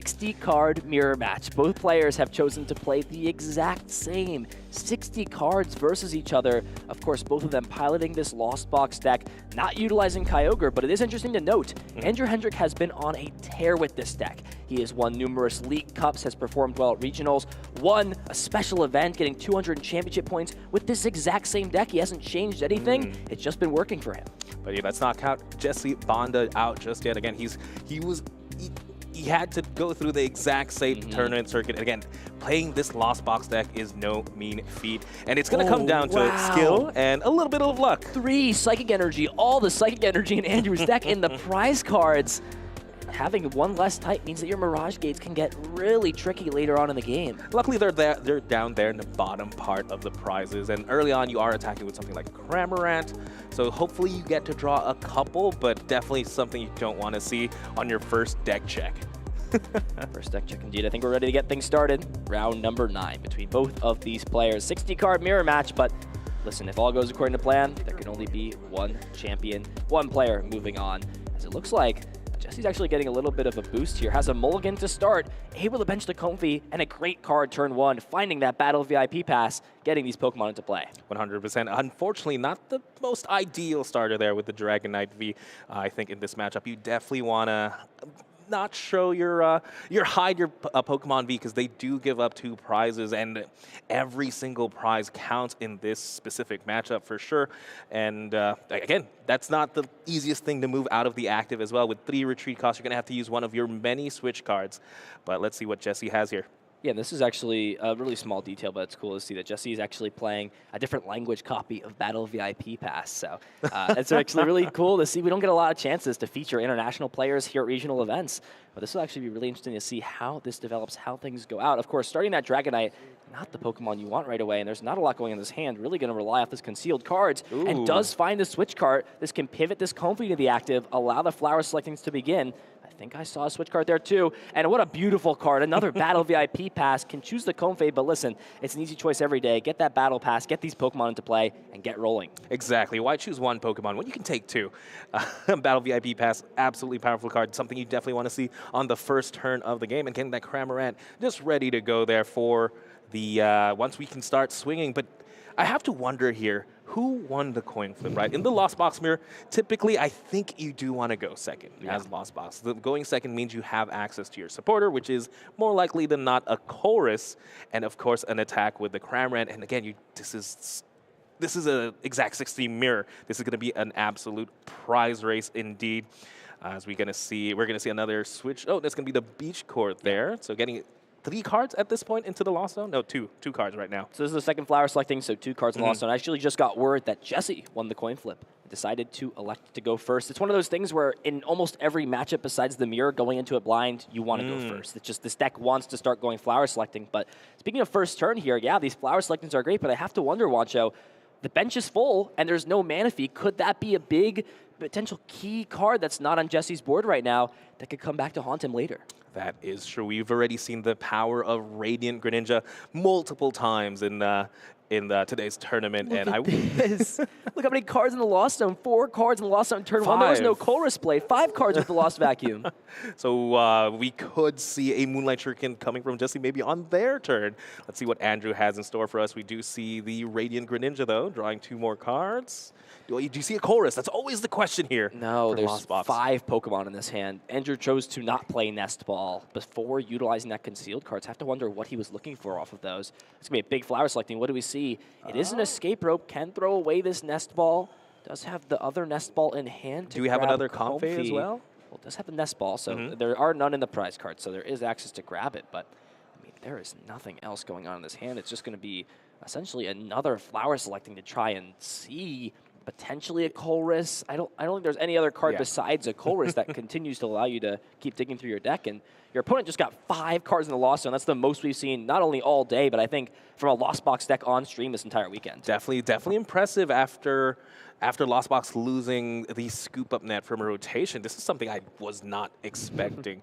60-card mirror match. Both players have chosen to play the exact same 60 cards versus each other. Of course, both of them piloting this Lost Box deck, not utilizing Kyogre, but it is interesting to note, Andrew Hedrick has been on a tear with this deck. He has won numerous League Cups, has performed well at Regionals, won a special event, getting 200 championship points with this exact same deck. He hasn't changed anything. It's just been working for him. But yeah, let's not count Jesse Banda out just yet. Again, he had to go through the exact same tournament circuit. And again, playing this Lost Box deck is no mean feat. And it's going to come down to skill and a little bit of luck. 3 Psychic Energy, all the Psychic Energy in Andrew's deck in the prize cards. Having one less type means that your Mirage Gates can get really tricky later on in the game. Luckily, they're down there in the bottom part of the prizes. And early on, you are attacking with something like Cramorant. So hopefully you get to draw a couple, but definitely something you don't want to see on your first deck check. First deck check indeed. I think we're ready to get things started. Round number 9 between both of these players. 60-card mirror match, but listen, if all goes according to plan, there can only be one champion, one player moving on. As it looks like Jesse's actually getting a little bit of a boost here. Has a mulligan to start, able to bench the Comfey, and a great card turn 1, finding that Battle VIP pass, getting these Pokemon into play. 100%. Unfortunately, not the most ideal starter there with the Dragonite V. I think in this matchup, you definitely want to not show your Pokemon V, because they do give up 2 prizes, and every single prize counts in this specific matchup for sure. And again, that's not the easiest thing to move out of the active as well. With 3 retreat costs, you're going to have to use one of your many switch cards. But let's see what Jesse has here. Yeah, this is actually a really small detail, but it's cool to see that Jesse is actually playing a different language copy of Battle VIP Pass. So it's actually really cool to see. We don't get a lot of chances to feature international players here at regional events, but this will actually be really interesting to see how this develops, how things go out. Of course, starting that Dragonite, not the Pokemon you want right away, and there's not a lot going in this hand. Really going to rely off this concealed cards, and does find the switch card. This can pivot this Comfey to the active, allow the flower selectings to begin. I think I saw a switch card there too, and what a beautiful card. Another Battle VIP Pass, can choose the Comfey, but listen, it's an easy choice every day. Get that Battle Pass, get these Pokemon into play, and get rolling. Exactly. Why choose one Pokemon when you can take 2? Battle VIP Pass, absolutely powerful card, something you definitely want to see on the first turn of the game, and getting that Cramorant just ready to go there for the once we can start swinging. But I have to wonder here, who won the coin flip, right? In the Lost Box mirror, typically, I think you do want to go second as Lost Box. Going second means you have access to your supporter, which is more likely than not a chorus, and of course, an attack with the Cramorant. And again, this is an exact 60 mirror. This is going to be an absolute prize race indeed. As we're going to see another switch. Oh, that's going to be the Beach Court there. So getting 3 cards at this point into the Lost Zone? No, 2 cards right now. So this is the second flower selecting, so 2 cards in the Lost Zone. I actually just got word that Jesse won the coin flip. Decided to elect to go first. It's one of those things where in almost every matchup besides the mirror, going into it blind, you want to go first. It's just this deck wants to start going flower selecting. But speaking of first turn here, yeah, these flower selectings are great, but I have to wonder, Wancho, the bench is full and there's no mana fee. Could that be a big potential key card that's not on Jesse's board right now that could come back to haunt him later? That is true. We've already seen the power of Radiant Greninja multiple times in today's tournament. Look at this. Look how many cards in the Lost Zone. 4 cards in the Lost Zone. Turn 1, there was no chorus play. 5 cards with the Lost Vacuum. So we could see a Moonlight Shuriken coming from Jesse maybe on their turn. Let's see what Andrew has in store for us. We do see the Radiant Greninja, though, drawing 2 more cards. Do you see a chorus? That's always the question here. No, there's 5 Pokemon in this hand. Andrew chose to not play Nest Ball before utilizing that concealed cards. Have to wonder what he was looking for off of those. It's going to be a big flower selecting. What do we see? It is an escape rope. Can throw away this Nest Ball. Does have the other Nest Ball in hand. Do we have another Comfey as well? Well, it does have the Nest Ball, so there are none in the prize card, so there is access to grab it. But, I mean, there is nothing else going on in this hand. It's just going to be essentially another flower selecting to try and see potentially a Colress. I don't think there's any other card besides a Colress that continues to allow you to keep digging through your deck. And your opponent just got 5 cards in the Lost Zone. That's the most we've seen, not only all day, but I think from a Lost Box deck on stream this entire weekend. Definitely impressive after Lost Box losing the scoop up net from a rotation. This is something I was not expecting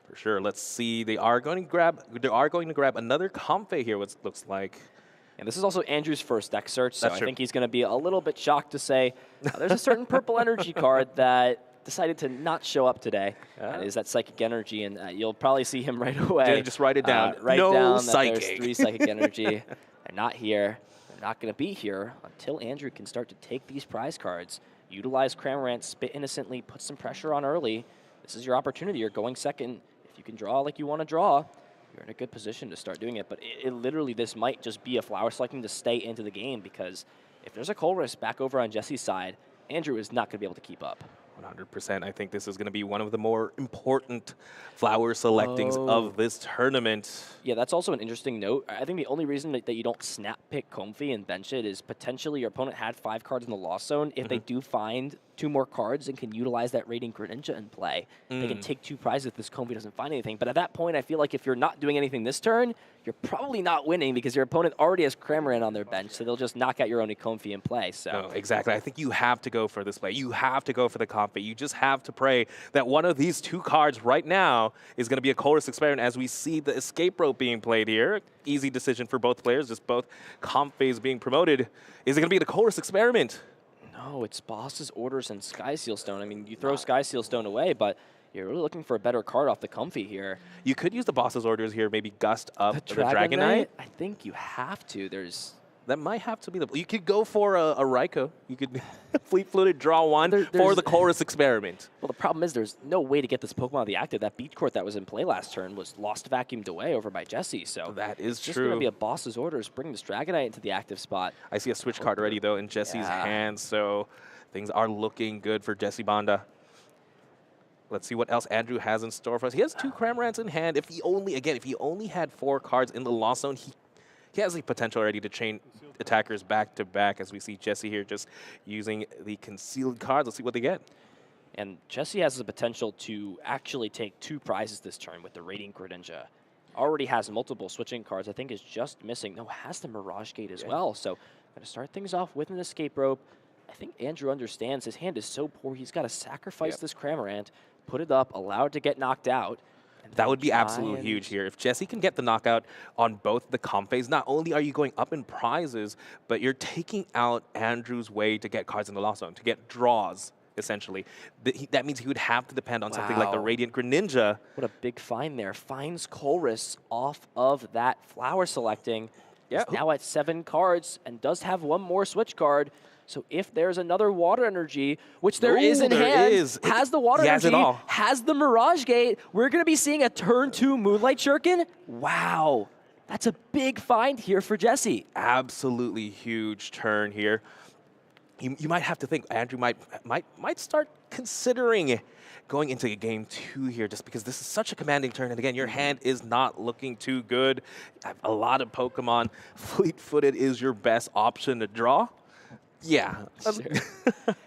for sure. Let's see. They are going to grab another Comfey here, what looks like. And this is also Andrew's first deck search, so I think he's going to be a little bit shocked to say there's a certain purple energy card that decided to not show up today. Is that Psychic Energy, and you'll probably see him right away. Just write it down. Write no down psychic. that there's 3 Psychic Energy. They're not here. They're not going to be here until Andrew can start to take these prize cards, utilize Cramorant, spit innocently, put some pressure on early. This is your opportunity. You're going second. If you can draw like you want to draw, you're in a good position to start doing it. But it literally, this might just be a flower selecting to stay into the game, because if there's a Colress back over on Jesse's side, Andrew is not going to be able to keep up. 100%. I think this is going to be one of the more important flower selectings of this tournament. Yeah, that's also an interesting note. I think the only reason that you don't snap pick Comfy and bench it is potentially your opponent had 5 cards in the loss zone. If they do find 2 more cards and can utilize that Radiant Greninja in play, they can take 2 prizes if this Comfy doesn't find anything. But at that point, I feel like if you're not doing anything this turn, you're probably not winning, because your opponent already has Cramorant on their bench, so they'll just knock out your only Comfy in play. So no, exactly. I think you have to go for this play. You have to go for the Comfy. You just have to pray that one of these 2 cards right now is going to be a Colress Experiment, as we see the Escape Rope being played here. Easy decision for both players, just both Comfys being promoted. Is it going to be the Colress Experiment? No, it's Boss's Orders and Sky Seal Stone. I mean, you throw Sky Seal Stone away, but you're really looking for a better card off the Comfy here. You could use the Boss's Orders here, maybe gust up the Dragonite? Dragonite. I think you have to. That might have to be the... You could go for a Raikou. You could fleet-footed draw 1 for the Colress Experiment. Well, the problem is there's no way to get this Pokemon on the active. That Beach Court that was in play last turn was lost vacuumed away over by Jesse. So that is it's just true. going to be a Boss's Orders bringing this Dragonite into the active spot. I see a switch card already, though, in Jesse's hands, so things are looking good for Jesse Banda. Let's see what else Andrew has in store for us. He has 2 Cramorants in hand. If he only had 4 cards in the loss zone, he has the potential already to chain attackers back to back, as we see Jesse here just using the concealed cards. Let's see what they get. And Jesse has the potential to actually take 2 prizes this turn with the Radiant Greninja. Already has multiple switching cards. I think is just missing. No, has the Mirage Gate as well. So going to start things off with an Escape Rope. I think Andrew understands his hand is so poor, he's got to sacrifice this Cramorant, put it up, allow it to get knocked out. That would be absolutely huge here. If Jesse can get the knockout on both the Comfys, not only are you going up in prizes, but you're taking out Andrew's way to get cards in the loss zone, to get draws, essentially. That means he would have to depend on something like the Radiant Greninja. What a big find there. Finds Colress off of that flower selecting. He's now at 7 cards and does have 1 more switch card. So if there's another Water Energy, which there is in hand, has the Water Energy, has the Mirage Gate, we're going to be seeing a turn 2 Moonlight Shuriken. Wow. That's a big find here for Jesse. Absolutely huge turn here. You might have to think Andrew might start considering going into game 2 here, just because this is such a commanding turn. And again, your hand is not looking too good. A lot of Pokemon. Fleet-footed is your best option to draw. Yeah. Sure.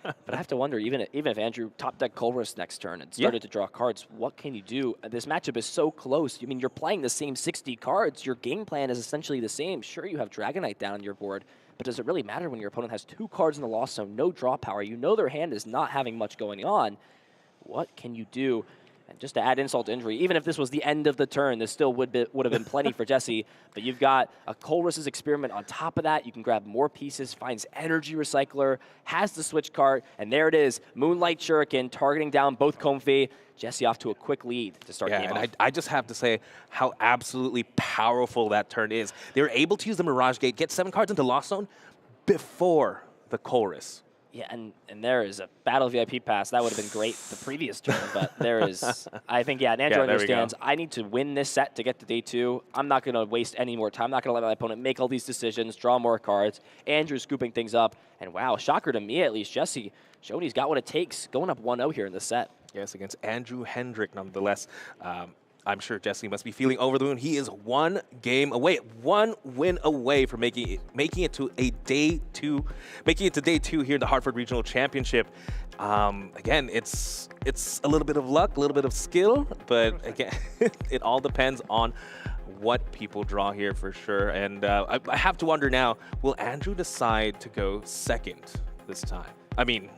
But I have to wonder, even if Andrew top deck Colress next turn and started to draw cards, what can you do? This matchup is so close. I mean, you're playing the same 60 cards. Your game plan is essentially the same. Sure, you have Dragonite down on your board, but does it really matter when your opponent has 2 cards in the loss zone, no draw power? You know their hand is not having much going on. What can you do? And just to add insult to injury, even if this was the end of the turn, this still would have been plenty for Jesse. But you've got a Colress's Experiment on top of that. You can grab more pieces, finds Energy Recycler, has the switch card, and there it is. Moonlight Shuriken targeting down both Comfy. Jesse off to a quick lead to start game off. I just have to say how absolutely powerful that turn is. They were able to use the Mirage Gate, get 7 cards into Lost Zone before the Colress. Yeah, and there is a Battle VIP pass. That would have been great the previous turn, but there is, I think, and Andrew understands, I need to win this set to get to day 2. I'm not going to waste any more time. I'm not going to let my opponent make all these decisions, draw more cards. Andrew scooping things up, and wow, shocker to me at least, Jesse showing he's got what it takes, going up 1-0 here in the set. Yes, against Andrew Hedrick, nonetheless. I'm sure Jesse must be feeling over the moon. He is 1 game away, 1 win away from making it to day 2 here in the Hartford Regional Championship. Again, it's a little bit of luck, a little bit of skill, but again, it all depends on what people draw here for sure. And I have to wonder now, will Andrew decide to go second this time? I mean,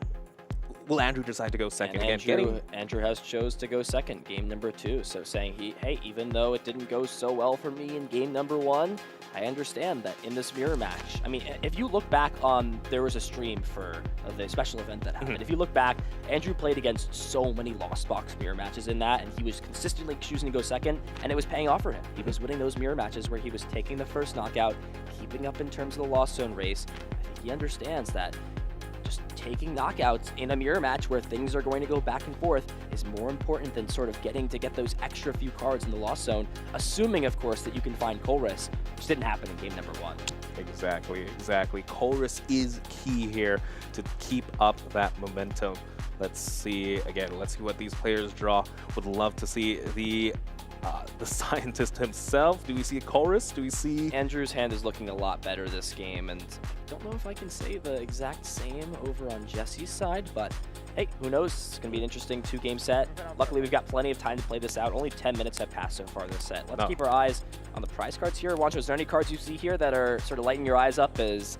will Andrew decide to go second? And Again, Andrew has chose to go second, game number 2. So saying hey, even though it didn't go so well for me in game number 1, I understand that in this mirror match. I mean, if you look back on, there was a stream for the special event that happened. If you look back, Andrew played against so many Lost Box mirror matches in that, and he was consistently choosing to go second, and it was paying off for him. He was winning those mirror matches where he was taking the first knockout, keeping up in terms of the Lost Zone race. I think he understands that just taking knockouts in a mirror match where things are going to go back and forth is more important than sort of getting to get those extra few cards in the Lost Zone, assuming, of course, that you can find Colress, which didn't happen in game number 1. Exactly. Colress is key here to keep up that momentum. Let's see what these players draw. Would love to see the scientist himself. Do we see a Colress? Do we see... Andrew's hand is looking a lot better this game, and I don't know if I can say the exact same over on Jesse's side, but hey, who knows? It's going to be an interesting 2-game set. Luckily, we've got plenty of time to play this out. Only 10 minutes have passed so far this set. Let's keep our eyes on the prize cards here. Wancho, is there any cards you see here that are sort of lighting your eyes up as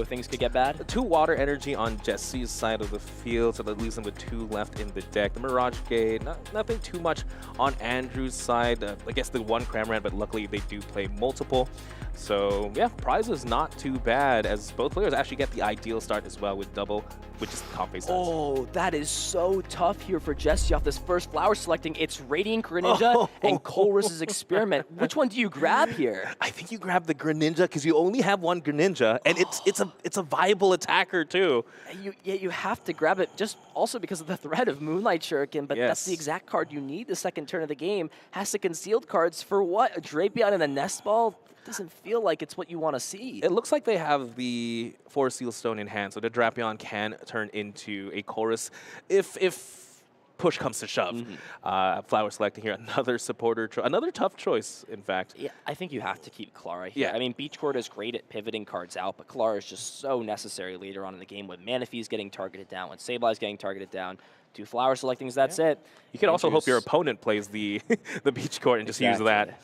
things could get bad? 2 water energy on Jesse's side of the field, so that leaves him with 2 left in the deck. The Mirage Gate, nothing too much on Andrew's side. I guess the 1 Cramorant, but luckily they do play multiple. So yeah, prize is not too bad, as both players actually get the ideal start as well with double, which is comp base. Oh, that is so tough here for Jesse off this first flower selecting. It's Radiant Greninja and Colress's Experiment. Which one do you grab here? I think you grab the Greninja because you only have 1 Greninja, and it's a viable attacker too. You have to grab it just also because of the threat of Moonlight Shuriken, but that's the exact card you need the second turn of the game. Has the concealed cards for what? A Drapion and a Nest Ball? Doesn't feel like it's what you want to see. It looks like they have the 4 Seal Stone in hand, so the Drapion can turn into a Colress if push comes to shove. Flower selecting here, another supporter, another tough choice, in fact. Yeah, I think you have to keep Clara here. Yeah. I mean, Beach Court is great at pivoting cards out, but Clara is just so necessary later on in the game when Manaphy's getting targeted down, when Sableye's getting targeted down. 2 flower selectings, that's it. You can also hope your opponent plays the Beach Court and just use that.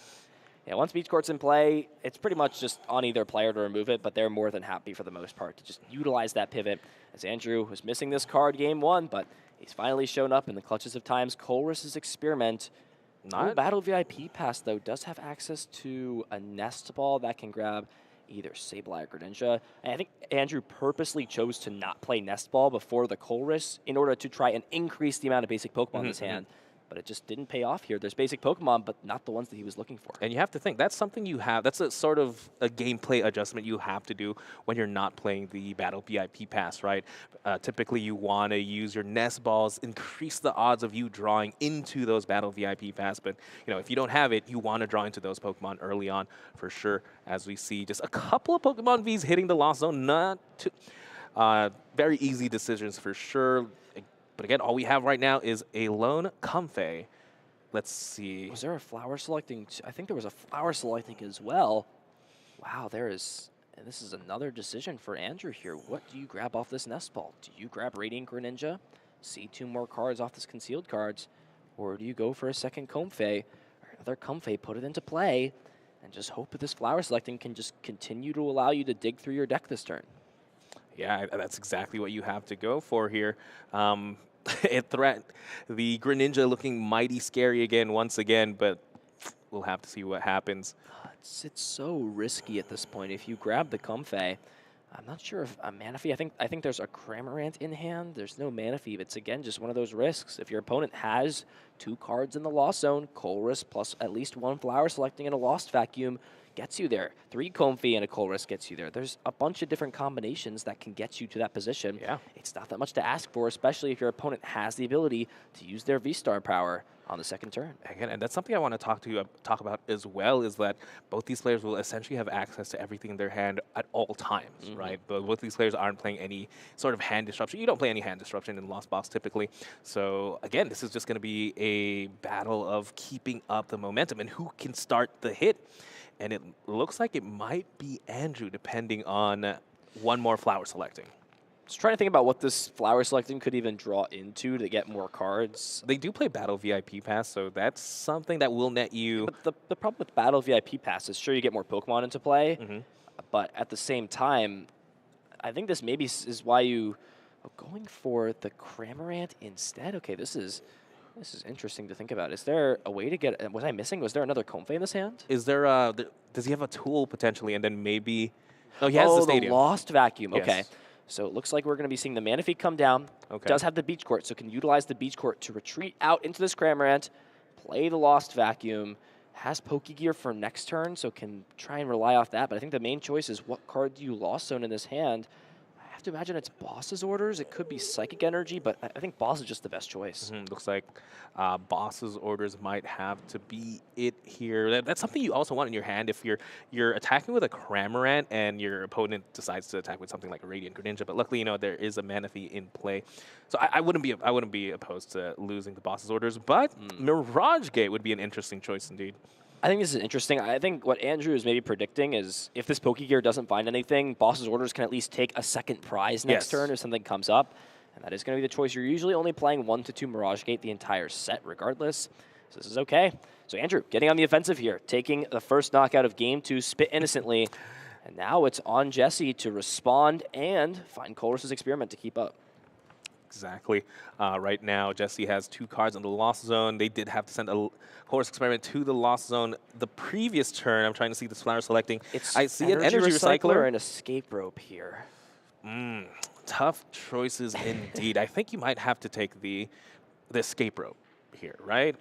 Yeah, once Beach Court's in play, it's pretty much just on either player to remove it, but they're more than happy for the most part to just utilize that pivot. As Andrew was missing this card game 1, but he's finally shown up in the clutches of times. Colress's Experiment. No Battle VIP Pass, though, does have access to a Nest Ball that can grab either Sableye or Greninja. And I think Andrew purposely chose to not play Nest Ball before the Colress in order to try and increase the amount of basic Pokemon in his hand. But it just didn't pay off here. There's basic Pokemon, but not the ones that he was looking for. And you have to think, that's something you have, that's a sort of a gameplay adjustment you have to do when you're not playing the Battle VIP Pass, right? Typically, you want to use your Nest Balls, increase the odds of you drawing into those Battle VIP Pass. But, you know, if you don't have it, you want to draw into those Pokemon early on, for sure, as we see just a couple of Pokemon Vs hitting the Lost Zone. Not too, very easy decisions, for sure. But again, all we have right now is a lone Comfey. Let's see. Was there a flower selecting? I think there was a flower selecting as well. Wow, there is. And this is another decision for Andrew here. What do you grab off this Nest Ball? Do you grab Radiant Greninja, see 2 more cards off this concealed cards, or do you go for a second Comfey, or another Comfey, put it into play, and just hope that this flower selecting can just continue to allow you to dig through your deck this turn? Yeah, that's exactly what you have to go for here. The Greninja looking mighty scary again, once again, but we'll have to see what happens. It's so risky at this point. If you grab the Comfey, I'm not sure if a Manaphy, I think there's a Cramorant in hand. There's no Manaphy, but it's again just one of those risks. If your opponent has 2 cards in the Lost Zone, Colress plus at least 1 flower selecting in a Lost Vacuum gets you there. 3 Comfey and a Colress gets you there. There's a bunch of different combinations that can get you to that position. Yeah. It's not that much to ask for, especially if your opponent has the ability to use their V-Star power on the second turn. Again, and that's something I want to talk about as well, is that both these players will essentially have access to everything in their hand at all times, right? But both these players aren't playing any sort of hand disruption. You don't play any hand disruption in Lost Box typically. So again, this is just going to be a battle of keeping up the momentum and who can start the hit. And it looks like it might be Andrew, depending on 1 more flower selecting. Just trying to think about what this flower selecting could even draw into to get more cards. They do play Battle VIP Pass, so that's something that will net you. But the problem with Battle VIP Pass is sure you get more Pokemon into play, but at the same time, I think this maybe is why you Oh, going for the Cramorant instead. Okay, this is interesting to think about. Is there a way to get? Was I missing? Was there another Comfey in this hand? Is there does he have a tool potentially, and then maybe? No, he has the Oh, stadium. Lost Vacuum. Yes. Okay. So it looks like we're going to be seeing the Manaphy come down. Okay. Does have the Beach Court, so can utilize the Beach Court to retreat out into this Cramorant, play the Lost Vacuum, has Pokegear for next turn, so can try and rely off that. But I think the main choice is what card do you Lost Zone in this hand? I have to imagine it's Boss's Orders. It could be Psychic Energy, but I think Boss is just the best choice. Looks like Boss's Orders might have to be it here. That's something you also want in your hand if you're attacking with a Cramorant and your opponent decides to attack with something like a Radiant Greninja. But luckily, there is a Manaphy in play, so I wouldn't be opposed to losing the Boss's Orders. But Mirage Gate would be an interesting choice indeed. I think this is interesting. I think what Andrew is maybe predicting is if this Pokegear doesn't find anything, Boss's Orders can at least take a second prize next turn if something comes up. And that is going to be the choice. You're usually only playing 1 to 2 Mirage Gate the entire set regardless. So this is okay. So Andrew, getting on the offensive here, taking the first knockout of Game 2, Spit Innocently. And now it's on Jesse to respond and find Colress's Experiment to keep up. Exactly. Right now, Jesse has 2 cards in the Lost Zone. They did have to send a Colress Experiment to the Lost Zone the previous turn. I'm trying to see the flower selecting. I see an Energy Recycler and a Escape Rope here. Tough choices indeed. I think you might have to take the Escape Rope here, right?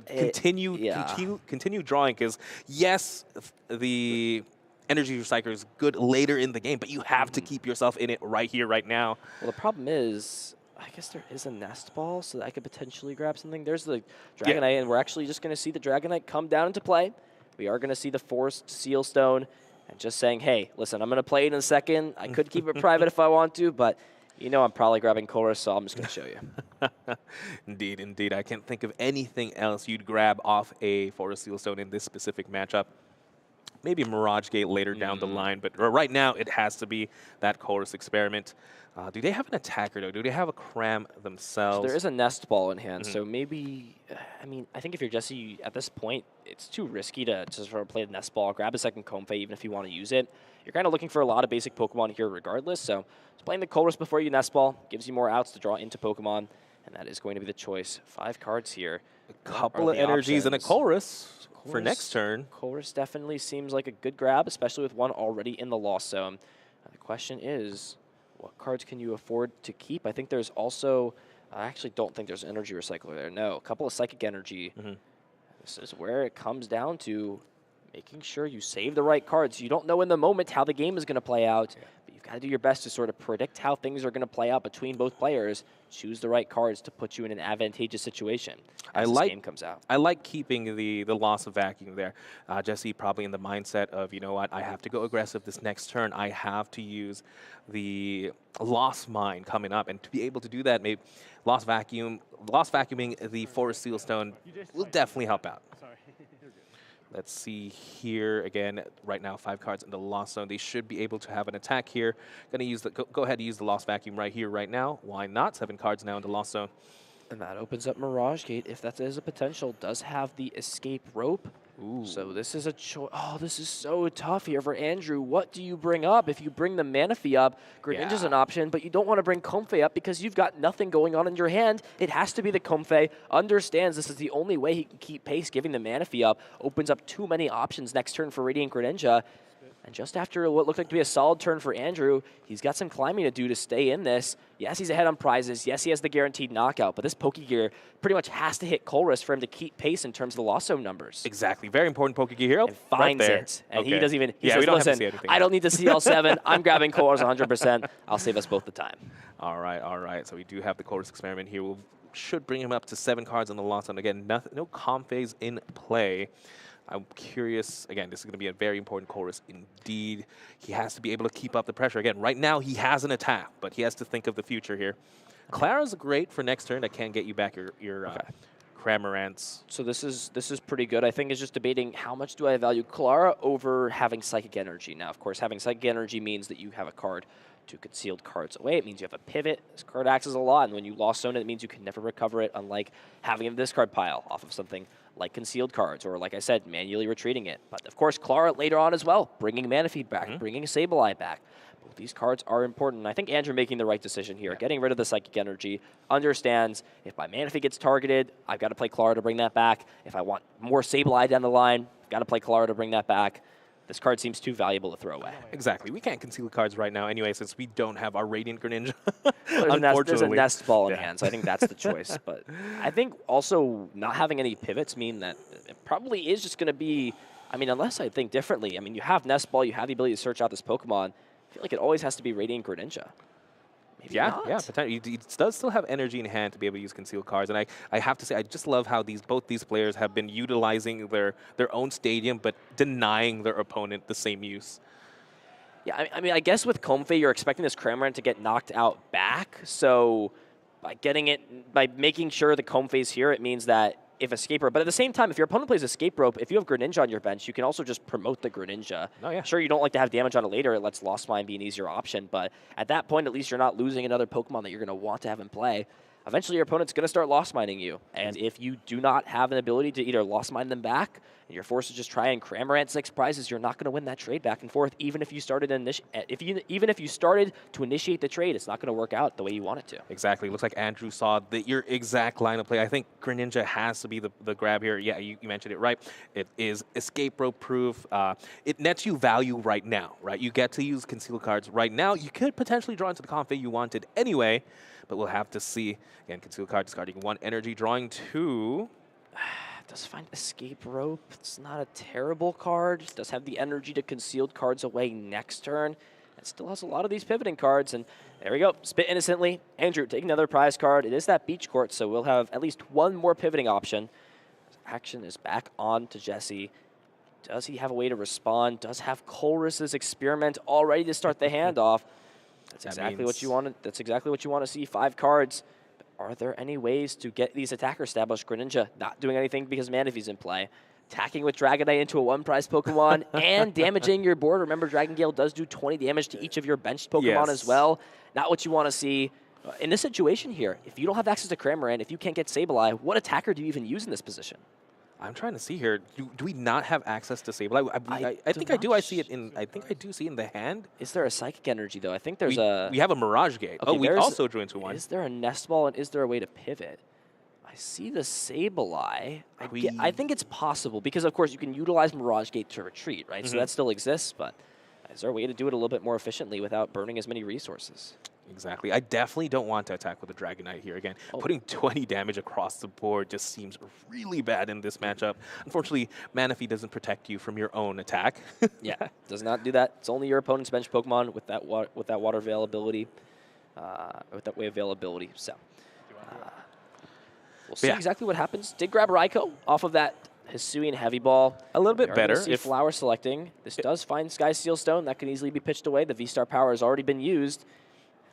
Continue drawing, because yes, the Energy Recycler is good later in the game, but you have to keep yourself in it right here, right now. Well, the problem is, I guess there is a Nest Ball, so that I could potentially grab something. There's the Dragonite, and we're actually just going to see the Dragonite come down into play. We are going to see the Forest Seal Stone, and just saying, hey, listen, I'm going to play it in a second. I could keep it private if I want to, but I'm probably grabbing Colress, so I'm just going to show you. Indeed. I can't think of anything else you'd grab off a Forest Seal Stone in this specific matchup. Maybe Mirage Gate later down the line, but right now it has to be that Colress Experiment. Do they have an attacker, though? Do they have a Cram themselves? So there is a Nest Ball in hand, so maybe, I think if you're Jesse, at this point, it's too risky to sort of play the Nest Ball, grab a second Comfey, even if you want to use it. You're kind of looking for a lot of basic Pokemon here regardless, so just playing the Colress before you Nest Ball gives you more outs to draw into Pokemon, and that is going to be the choice. 5 cards here. A couple of energies and a Colress for next turn. Colress definitely seems like a good grab, especially with one already in the Lost Zone. The question is, what cards can you afford to keep? I think there's also, I actually don't think there's an Energy Recycler there. No, a couple of Psychic Energy. This is where it comes down to making sure you save the right cards. You don't know in the moment how the game is going to play out, but you've got to do your best to sort of predict how things are going to play out between both players. Choose the right cards to put you in an advantageous situation as this game comes out. I like keeping the loss of vacuum there. Jesse probably in the mindset of, you know what, I have to go aggressive this next turn. I have to use the Lost Mine coming up, and to be able to do that, maybe Lost Vacuuming the Forest Seal Stone will definitely help out. Let's see here again. Right now, 5 cards in the Lost Zone. They should be able to have an attack here. Going to use go ahead and use the Lost Vacuum right here, right now. Why not? 7 cards now in the Lost Zone. And that opens up Mirage Gate. If that is a potential, does have the Escape Rope. Ooh. So this is a choice. Oh, this is so tough here for Andrew. What do you bring up? If you bring the Manaphy up, Greninja's an option, but you don't want to bring Comfey up because you've got nothing going on in your hand. It has to be the Comfey. Understands this is the only way he can keep pace. Giving the Manaphy up opens up too many options next turn for Radiant Greninja. And just after what looked like to be a solid turn for Andrew, he's got some climbing to do to stay in this. Yes, he's ahead on prizes. Yes, he has the guaranteed knockout, but this Pokegear pretty much has to hit Colress for him to keep pace in terms of the Lost Zone numbers. Exactly. Very important Pokegear hero. And finds right it. And he doesn't even, he says, we don't listen, have to see anything. I don't need to see all 7. I'm grabbing Colress 100%. I'll save us both the time. All right. So we do have the Colress Experiment here. We should bring him up to 7 cards on the Lost Zone. Again, no Comfeys in play. I'm curious. Again, this is going to be a very important Colress indeed. He has to be able to keep up the pressure. Again, right now he has an attack, but he has to think of the future here. Clara's great for next turn. That can get you back your Cramorants. So this is pretty good. I think it's just debating how much do I value Clara over having Psychic Energy. Now, of course, having Psychic Energy means that you have a card to concealed cards away. It means you have a pivot. This card acts as a lot, and when you Lost Zone it, it means you can never recover it, unlike having a discard pile off of something like concealed cards, or like I said, manually retreating it. But of course, Clara later on as well, bringing Manaphy back, bringing Sableye back. Both these cards are important. I think Andrew making the right decision here, getting rid of the Psychic Energy, understands if my Manaphy gets targeted, I've got to play Clara to bring that back. If I want more Sableye down the line, I've got to play Clara to bring that back. This card seems too valuable to throw away. Exactly. We can't conceal cards right now anyway, since we don't have our Radiant Greninja. Well, there's a Nest Ball in hand, so I think that's the choice. But I think also not having any pivots mean that it probably is just going to be, I mean, unless I think differently. I mean, you have Nest Ball, you have the ability to search out this Pokemon. I feel like it always has to be Radiant Greninja. Maybe not. Potentially. He does still have energy in hand to be able to use concealed cards, and I have to say, I just love how both these players have been utilizing their own stadium, but denying their opponent the same use. Yeah, I mean, I guess with Comfey, you're expecting this Cramorant to get knocked out back, so by making sure the Comfey's here, it means that if Escape Rope, but at the same time, if your opponent plays Escape Rope, if you have Greninja on your bench, you can also just promote the Greninja. Oh, yeah. Sure, you don't like to have damage on it later, it lets Lost Mine be an easier option, but at that point, at least you're not losing another Pokemon that you're going to want to have in play. Eventually, your opponent's going to start Lost Mining you, and if you do not have an ability to either Lost Mine them back, and you're forced to just try and Cramorant 6 prizes, you're not going to win that trade back and forth, even if you started even if you started to initiate the trade, it's not going to work out the way you want it to. Exactly. Looks like Andrew saw your exact line of play. I think Greninja has to be the grab here. Yeah, you mentioned it right. It is Escape Rope proof. It nets you value right now, right? You get to use concealed cards right now. You could potentially draw into the Comfey you wanted anyway, but we'll have to see. Again, concealed card discarding 1 energy, drawing 2. Does find Escape Rope. It's not a terrible card. Does have the energy to concealed cards away next turn. It still has a lot of these pivoting cards. And there we go. Spit Innocently. Andrew, take another prize card. It is that Beach Court, so we'll have at least 1 more pivoting option. Action is back on to Jesse. Does he have a way to respond? Does have Colress's Experiment all ready to start the handoff? That's exactly what you wanted. That's exactly what you want to see. 5 cards. Are there any ways to get these attacker established? Greninja not doing anything because Manaphy's in play. Attacking with Dragonite into a 1-prize Pokemon and damaging your board. Remember, Dragon Gale does do 20 damage to each of your benched Pokemon as well. Not what you want to see. In this situation here, if you don't have access to Cramorant, if you can't get Sableye, what attacker do you even use in this position? I'm trying to see here. Do we not have access to Sableye? I think I do. I see it in. I think I do see it in the hand. Is there a Psychic Energy though? I think there's we have a Mirage Gate. Okay, we also drew into 1. Is there a Nest Ball and is there a way to pivot? I see the Sableye. I think it's possible because of course you can utilize Mirage Gate to retreat, right? So that still exists, but is there a way to do it a little bit more efficiently without burning as many resources? Exactly. I definitely don't want to attack with a Dragonite here again. Putting 20 damage across the board just seems really bad in this matchup. Unfortunately, Manaphy doesn't protect you from your own attack. Yeah, does not do that. It's only your opponent's bench Pokemon with that water availability, with that way availability. So we'll see exactly what happens. Did grab Raikou off of that Hisuian Heavy Ball. A little bit better. If Flower selecting, this does find Sky Steel Stone. That can easily be pitched away. The V-Star power has already been used.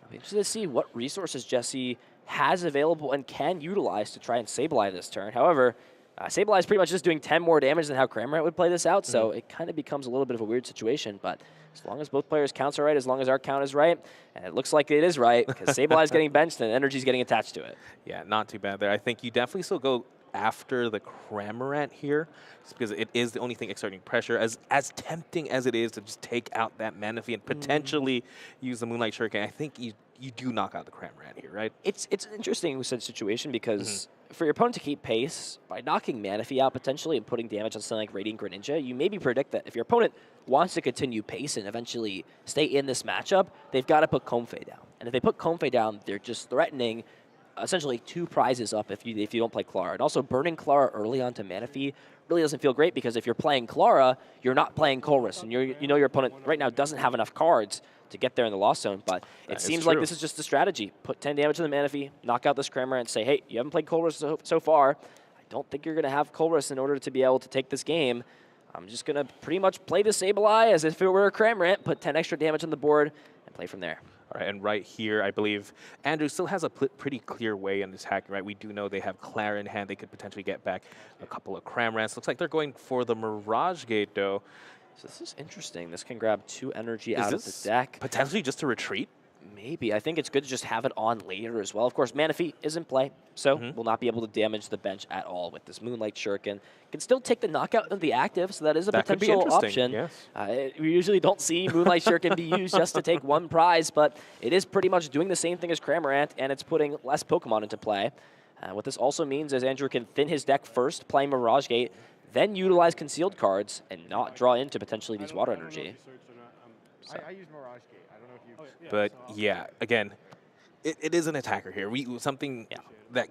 I'll be interested to see what resources Jesse has available and can utilize to try and Sableye this turn. However, Sableye is pretty much just doing 10 more damage than how Cramorant would play this out, so it kind of becomes a little bit of a weird situation. But as long as both players' counts are right, as long as our count is right, and it looks like it is right, because Sableye is getting benched and energy is getting attached to it. Yeah, not too bad there. I think you definitely still go after the Cramorant here, just because it is the only thing exerting pressure. As tempting as it is to just take out that Manaphy and potentially use the Moonlight Shuriken, I think you do knock out the Cramorant here, right? It's an interesting situation because for your opponent to keep pace, by knocking Manaphy out potentially and putting damage on something like Radiant Greninja, you maybe predict that if your opponent wants to continue pace and eventually stay in this matchup, they've got to put Comfey down. And if they put Comfey down, they're just threatening essentially 2 prizes up if you don't play Clara. And also burning Clara early onto Manaphy really doesn't feel great because if you're playing Clara, you're not playing Colress, and you know your opponent right now doesn't have enough cards to get there in the Lost Zone. But it seems like this is just a strategy. Put 10 damage on the Manaphy, knock out this Cramorant, and say, hey, you haven't played Colress so far. I don't think you're going to have Colress in order to be able to take this game. I'm just going to pretty much play the Sableye as if it were a Cramorant, put 10 extra damage on the board, and play from there. All right, and right here, I believe Andrew still has a pretty clear way in attacking, right? We do know they have Clara in hand. They could potentially get back a couple of Cramorants. Looks like they're going for the Mirage Gate, though. So this is interesting. This can grab 2 energy out of the deck. Potentially just to retreat? Maybe. I think it's good to just have it on later as well. Of course, Manaphy is in play, so will not be able to damage the bench at all with this Moonlight Shuriken. Can still take the knockout of the active, so that is a potential option. Yes. We usually don't see Moonlight Shuriken be used just to take one prize, but it is pretty much doing the same thing as Cramorant, and it's putting less Pokemon into play. What this also means is Andrew can thin his deck first, playing Mirage Gate, then utilize concealed cards and not draw into potentially these Water Energy. I use Mirage Gate. I don't know if you. But yeah, again, it is an attacker here. That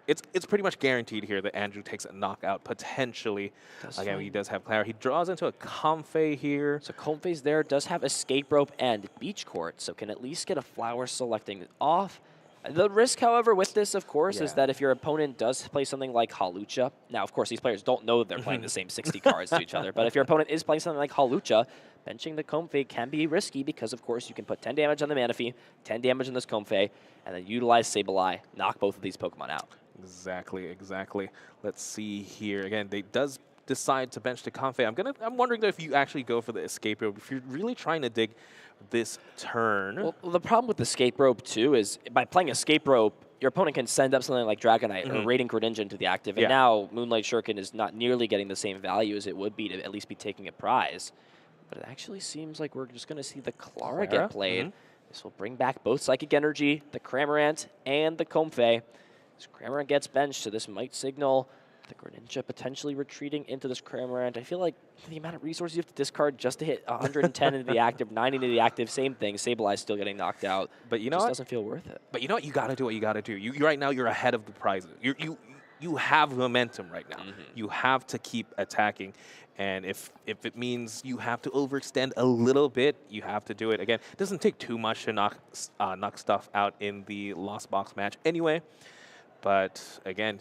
it's pretty much guaranteed here that Andrew takes a knockout potentially. Again, he does have Clara. He draws into a Comfey here. So Comfey's there, does have Escape Rope and Beach Court, so can at least get a Flower Selecting off. The risk, however, with this, of course, is that if your opponent does play something like Hawlucha, now, of course, these players don't know that they're playing the same 60 cards to each other, but if your opponent is playing something like Hawlucha, benching the Comfey can be risky because, of course, you can put 10 damage on the Manaphy, 10 damage on this Comfey, and then utilize Sableye, knock both of these Pokemon out. Exactly. Let's see here. Again, they does decide to bench the Comfey. I'm wondering if you actually go for the Escape Rope, if you're really trying to dig this turn. Well, the problem with Escape Rope, too, is by playing Escape Rope, your opponent can send up something like Dragonite or Radiant Greninja into the active, and now Moonlight Shuriken is not nearly getting the same value as it would be to at least be taking a prize. But it actually seems like we're just going to see the Clara get played. This will bring back both Psychic Energy, the Cramorant, and the Comfey. This Cramorant gets benched, so this might signal the Greninja potentially retreating into this Cramorant. I feel like the amount of resources you have to discard just to hit 110 into the active, 90 into the active, same thing. Sableye still getting knocked out. But you know just what? Doesn't feel worth it. But you know what? You got to do what you got to do. You right now, you're ahead of the prizes. You have momentum right now. You have to keep attacking. And if it means you have to overextend a little bit, you have to do it. Again, it doesn't take too much to knock stuff out in the Lost Box match anyway. But again,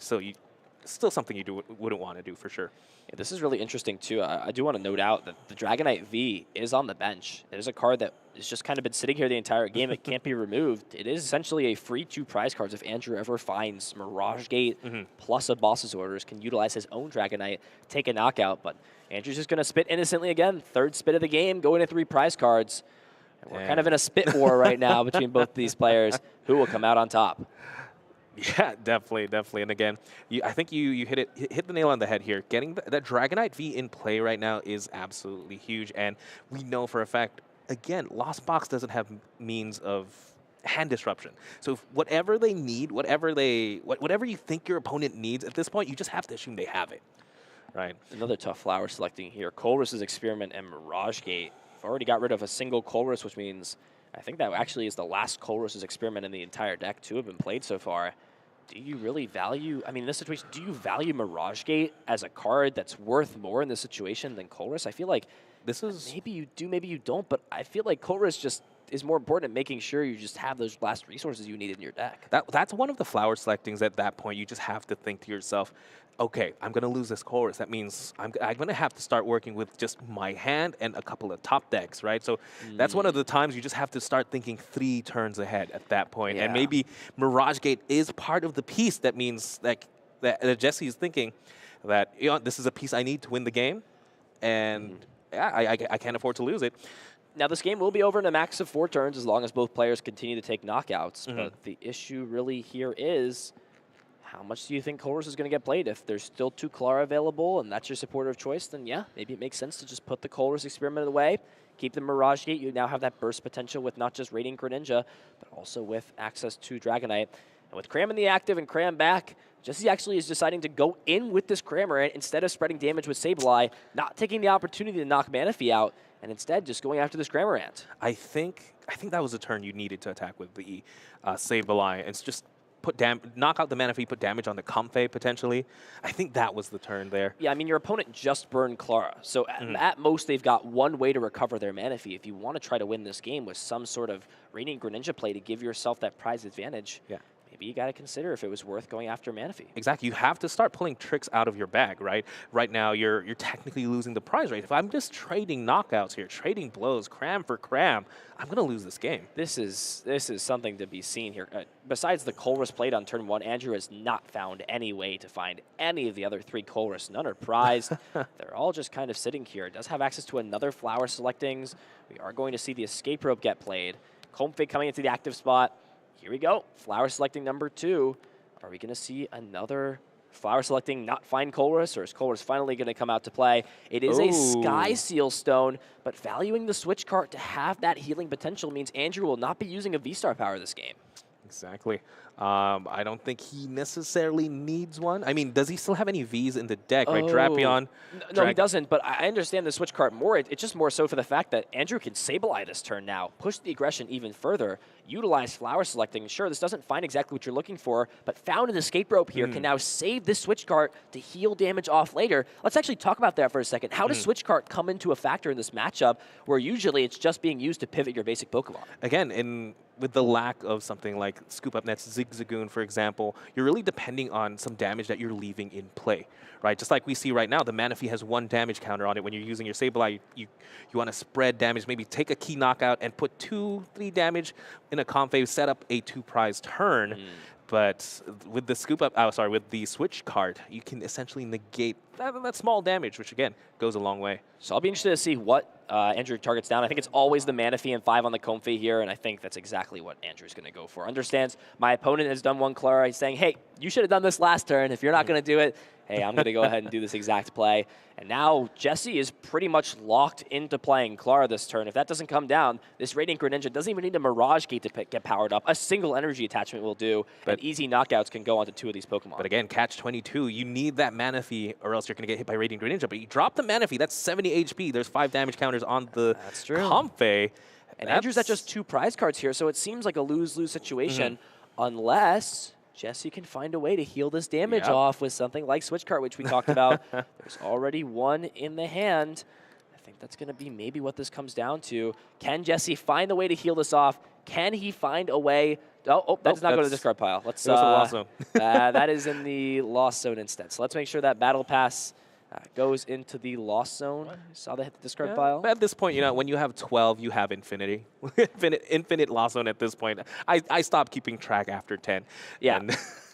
still something you wouldn't want to do for sure. Yeah, this is really interesting, too. I do want to note out that the Dragonite V is on the bench. It is a card that has just kind of been sitting here the entire game. It can't be removed. It is essentially a free 2 prize cards if Andrew ever finds Mirage Gate plus a Boss's Orders, can utilize his own Dragonite, take a knockout. But Andrew's just going to spit innocently again. 3rd spit of the game, going to 3 prize cards. And we're kind of in a spit war right now between both these players. Who will come out on top? Yeah, definitely. And again, I think you hit the nail on the head here. Getting that Dragonite V in play right now is absolutely huge. And we know for a fact, again, Lost Box doesn't have means of hand disruption. So whatever they need, whatever you think your opponent needs at this point, you just have to assume they have it. Right. Another tough flower selecting here. Colress's Experiment and Mirage Gate. I've already got rid of a single Colress, which means I think that actually is the last Colress's Experiment in the entire deck. 2 have been played so far. Do you really value, in this situation, do you value Mirage Gate as a card that's worth more in this situation than Colress? I feel like maybe you do, maybe you don't, but I feel like Colress just is more important at making sure you just have those last resources you need in your deck. That's one of the flower selectings at that point. You just have to think to yourself, okay, I'm going to lose this Colress. That means I'm going to have to start working with just my hand and a couple of top decks, right? So that's one of the times you just have to start thinking 3 turns ahead at that point. And maybe Mirage Gate is part of the piece that means that Jesse is thinking that, this is a piece I need to win the game. And I can't afford to lose it. Now, this game will be over in a max of 4 turns as long as both players continue to take knockouts. But the issue really here is, how much do you think Colress is going to get played? If there's still 2 Clara available and that's your supporter of choice, then yeah, maybe it makes sense to just put the Colress Experiment away, keep the Mirage Gate. You now have that burst potential with not just Radiant Greninja, but also with access to Dragonite. And with Cram in the active and Cram back, Jesse actually is deciding to go in with this Cramorant instead of spreading damage with Sableye, not taking the opportunity to knock Manaphy out, and instead just going after this Cramorant. I think that was a turn you needed to attack with the Sableye. It's just knock out the Manaphy, put damage on the Comfey potentially. I think that was the turn there. Yeah, your opponent just burned Clara. So at most, they've got 1 way to recover their Manaphy. If you want to try to win this game with some sort of Radiant Greninja play to give yourself that prize advantage, maybe you got to consider if it was worth going after Manaphy. Exactly. You have to start pulling tricks out of your bag, right? Right now, you're technically losing the prize rate. If I'm just trading knockouts here, trading blows, Cram for Cram, I'm going to lose this game. This is something to be seen here. Besides the Colress played on turn 1, Andrew has not found any way to find any of the other 3 Colress. None are prized. They're all just kind of sitting here. It does have access to another flower selectings. We are going to see the Escape Rope get played. Comfey coming into the active spot. Here we go. Flower selecting number 2. Are we going to see another flower selecting not find Colress, or is Colress finally going to come out to play? It is a Sky Seal Stone, but valuing the switch card to have that healing potential means Andrew will not be using a V-Star power this game. Exactly. I don't think he necessarily needs one. I mean, does he still have any Vs in the deck, right? Drapion. No, he doesn't, but I understand the switch card more. It's just more so for the fact that Andrew can Sableye this turn now, push the aggression even further, utilize flower selecting. Sure, this doesn't find exactly what you're looking for, but found an escape rope here can now save this switch card to heal damage off later. Let's actually talk about that for a second. How does switch card come into a factor in this matchup where usually it's just being used to pivot your basic Pokemon? Again, with the lack of something like Scoop Up Net's Zigzagoon, for example, you're really depending on some damage that you're leaving in play, right? Just like we see right now, the Manaphy has 1 damage counter on it. When you're using your Sableye, you want to spread damage, maybe take a key knockout and put 2-3 damage in a Comfey, set up a 2-prize turn. But with the with the switch card, you can essentially negate that small damage, which again goes a long way. So I'll be interested to see what Andrew targets down. I think it's always the Manaphy and 5 on the Comfey here, and I think that's exactly what Andrew's going to go for. Understands my opponent has done one Clara. He's saying, hey, you should have done this last turn. If you're not going to do it, hey, I'm going to go ahead and do this exact play. And now Jesse is pretty much locked into playing Clara this turn. If that doesn't come down, this Radiant Greninja doesn't even need a Mirage Gate to get powered up. A single energy attachment will do, and easy knockouts can go onto 2 of these Pokemon. But again, Catch-22, you need that Manaphy or else you're going to get hit by Radiant Greninja. But you drop the Manaphy, that's 70 HP. There's 5 damage counters on the Comfey. And Andrew's at just 2 prize cards here, so it seems like a lose-lose situation unless Jesse can find a way to heal this damage off with something like Switch Card, which we talked about. There's already 1 in the hand. I think that's going to be maybe what this comes down to. Can Jesse find a way to heal this off? Can he find a way? That does not go to the discard pile. Let's. That is in the lost zone instead. So let's make sure that Battle Pass goes into the lost zone. Saw that hit the discard pile. At this point, when you have 12, you have infinity. infinite lost zone at this point. I stopped keeping track after 10. Yeah.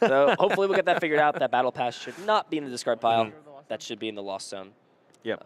So hopefully we'll get that figured out. That Battle Pass should not be in the discard pile. That should be in the lost zone. Yep.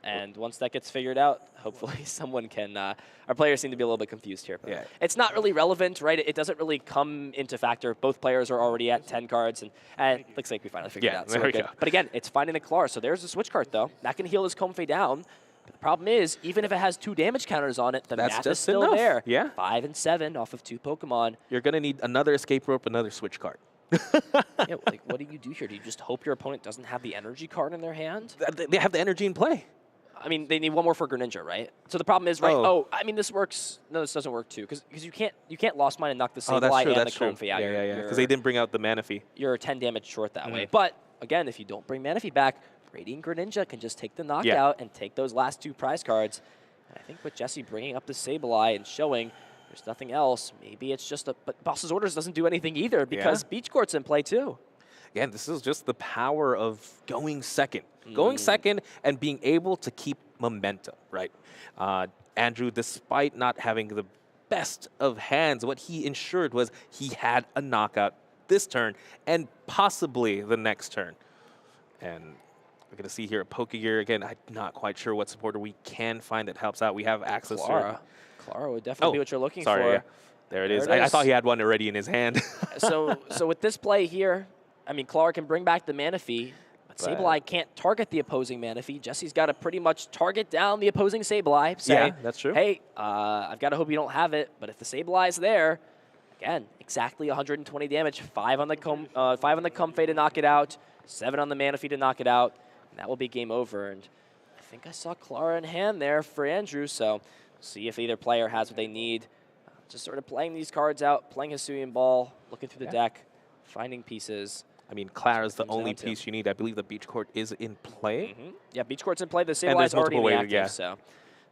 And once that gets figured out, hopefully someone can. Our players seem to be a little bit confused here. But it's not really relevant, right? It doesn't really come into factor. Both players are already at 10 cards, and it looks like we finally figured it out. So there we go. But again, it's finding the Clara. So there's a switch card, though. That can heal his Comfey down. But the problem is, even if it has 2 damage counters on it, the math is still there. Yeah. 5 and 7 off of 2 Pokemon. You're going to need another escape rope, another switch card. Like, what do you do here? Do you just hope your opponent doesn't have the energy card in their hand? They have the energy in play. I mean, they need 1 more for Greninja, right? So the problem is, right? I mean, this works. No, this doesn't work too, because you can't Lost Mine and knock the Sableye and the Comfey out. Yeah. Because they didn't bring out the Manaphy. You're 10 damage short that way. But again, if you don't bring Manaphy back, Radiant Greninja can just take the knockout and take those last 2 prize cards. And I think with Jesse bringing up the Sableye and showing there's nothing else, maybe it's just but Boss's Orders doesn't do anything either because Beach Court's in play too. Again, this is just the power of going second. Going second and being able to keep momentum, right? Andrew, despite not having the best of hands, what he ensured was he had a knockout this turn and possibly the next turn. And we're going to see here a Pokegear. Again, I'm not quite sure what supporter we can find that helps out. We have access to Clara would definitely be what you're looking for. Yeah. There it is. I thought he had one already in his hand. so with this play here, I mean, Clara can bring back the Manaphy, but Sableye can't target the opposing Manaphy. Jesse's got to pretty much target down the opposing Sableye. Say, that's true. Hey, I've got to hope you don't have it, but if the Sableye's there, again, exactly 120 damage, 5 on the Comfey to knock it out, 7 on the Manaphy to knock it out, and that will be game over. And I think I saw Clara in hand there for Andrew, so we'll see if either player has what they need. Just sort of playing these cards out, playing Hisuian Ball, looking through the deck, finding pieces. I mean, Clara's the only piece you need. I believe the Beach Court is in play. Yeah, Beach Court's in play. The Sableye's already in the active, so